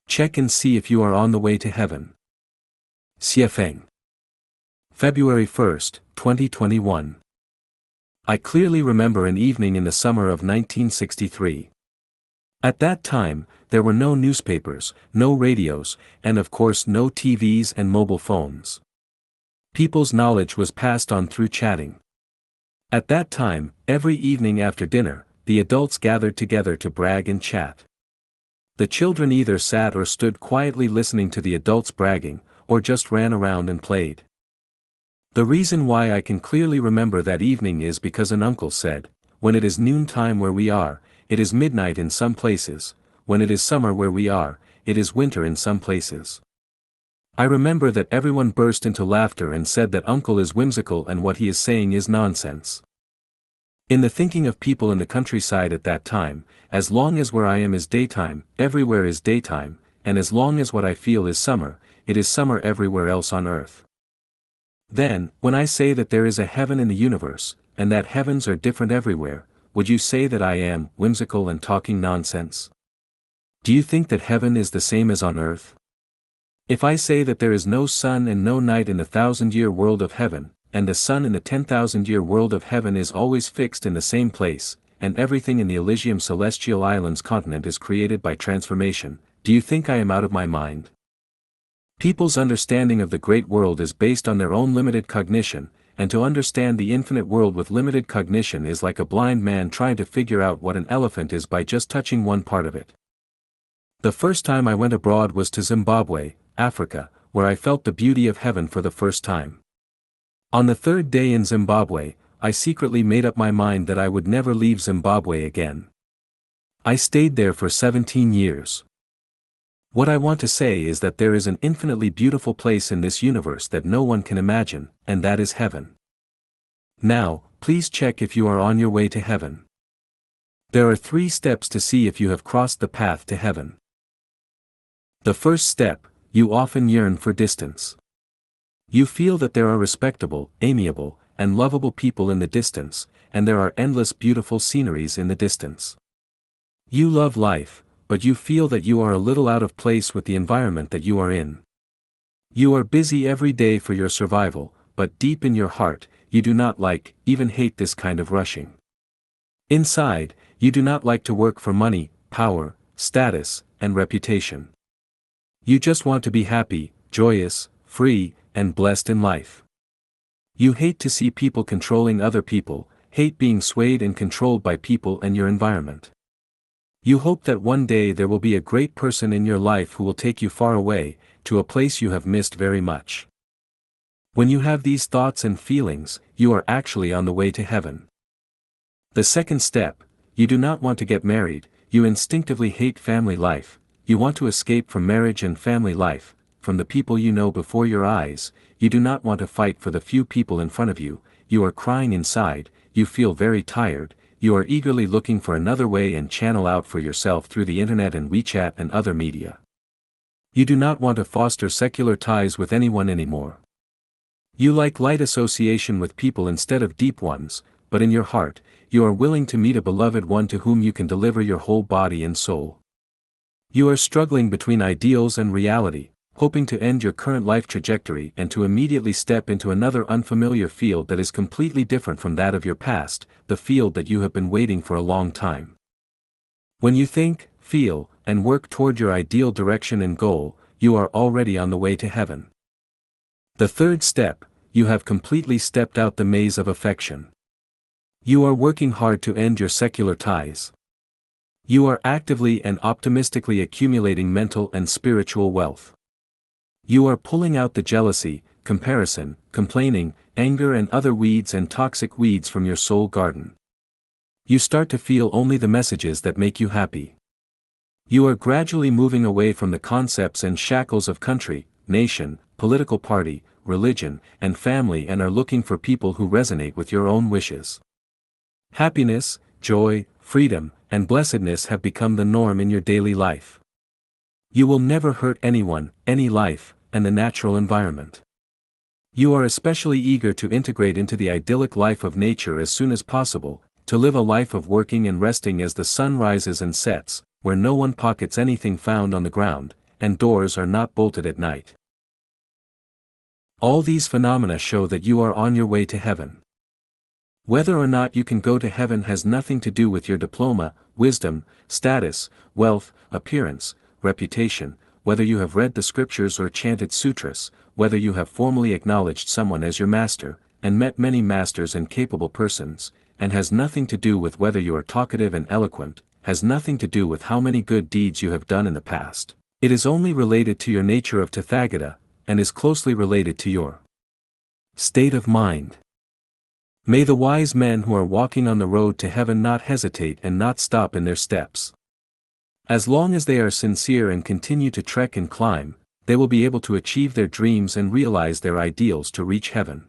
Check and see if you are on the way to heaven. Xiefeng. February 1, 2021. I clearly remember an evening in the summer of 1963. At that time, there were no newspapers, no radios, and of course no TVs and mobile phones. People's knowledge was passed on through chatting. At that time, every evening after dinner, the adults gathered together to brag and chat. The children either sat or stood quietly listening to the adults bragging, or just ran around and played. The reason why I can clearly remember that evening is because an uncle said, "When it is noontime where we are, it is midnight in some places, when it is summer where we are, it is winter in some places." I remember that everyone burst into laughter and said that uncle is whimsical and what he is saying is nonsense. In the thinking of people in the countryside at that time, as long as where I am is daytime, everywhere is daytime, and as long as what I feel is summer, it is summer everywhere else on earth. Then, when I say that there is a heaven in the universe, and that heavens are different everywhere, would you say that I am whimsical and talking nonsense? Do you think that heaven is the same as on earth? If I say that there is no sun and no night in the 1,000-year world of heaven, and the sun in the 10,000-year world of heaven is always fixed in the same place, and everything in the Elysium celestial islands continent is created by transformation, do you think I am out of my mind? People's understanding of the great world is based on their own limited cognition, and to understand the infinite world with limited cognition is like a blind man trying to figure out what an elephant is by just touching one part of it. The first time I went abroad was to Zimbabwe, Africa, where I felt the beauty of heaven for the first time. On the third day in Zimbabwe, I secretly made up my mind that I would never leave Zimbabwe again. I stayed there for 17 years. What I want to say is that there is an infinitely beautiful place in this universe that no one can imagine, and that is heaven. Now, please check if you are on your way to heaven. There are 3 steps to see if you have crossed the path to heaven. The first step, you often yearn for distance. You feel that there are respectable, amiable, and lovable people in the distance, and there are endless beautiful sceneries in the distance. You love life, but you feel that you are a little out of place with the environment that you are in. You are busy every day for your survival, but deep in your heart, you do not like, even hate this kind of rushing. Inside, you do not like to work for money, power, status, and reputation. You just want to be happy, joyous, free, and blessed in life. You hate to see people controlling other people, hate being swayed and controlled by people and your environment. You hope that one day there will be a great person in your life who will take you far away, to a place you have missed very much. When you have these thoughts and feelings, you are actually on the way to heaven. The second step, you do not want to get married, you instinctively hate family life, you want to escape from marriage and family life, from the people you know before your eyes, you do not want to fight for the few people in front of you, you are crying inside, you feel very tired, you are eagerly looking for another way and channel out for yourself through the internet and WeChat and other media. You do not want to foster secular ties with anyone anymore. You like light association with people instead of deep ones, but in your heart, you are willing to meet a beloved one to whom you can deliver your whole body and soul. You are struggling between ideals and reality, hoping to end your current life trajectory and to immediately step into another unfamiliar field that is completely different from that of your past, the field that you have been waiting for a long time. When you think, feel, and work toward your ideal direction and goal, you are already on the way to heaven. The third step, you have completely stepped out the maze of affection. You are working hard to end your secular ties. You are actively and optimistically accumulating mental and spiritual wealth. You are pulling out the jealousy, comparison, complaining, anger and other weeds and toxic weeds from your soul garden. You start to feel only the messages that make you happy. You are gradually moving away from the concepts and shackles of country, nation, political party, religion, and family and are looking for people who resonate with your own wishes. Happiness, joy, freedom, and blessedness have become the norm in your daily life. You will never hurt anyone, any life, and the natural environment. You are especially eager to integrate into the idyllic life of nature as soon as possible, to live a life of working and resting as the sun rises and sets, where no one pockets anything found on the ground, and doors are not bolted at night. All these phenomena show that you are on your way to heaven. Whether or not you can go to heaven has nothing to do with your diploma, wisdom, status, wealth, appearance, reputation, whether you have read the scriptures or chanted sutras, whether you have formally acknowledged someone as your master, and met many masters and capable persons, and has nothing to do with whether you are talkative and eloquent, has nothing to do with how many good deeds you have done in the past. It is only related to your nature of Tathagata, and is closely related to your state of mind. May the wise men who are walking on the road to heaven not hesitate and not stop in their steps. As long as they are sincere and continue to trek and climb, they will be able to achieve their dreams and realize their ideals to reach heaven.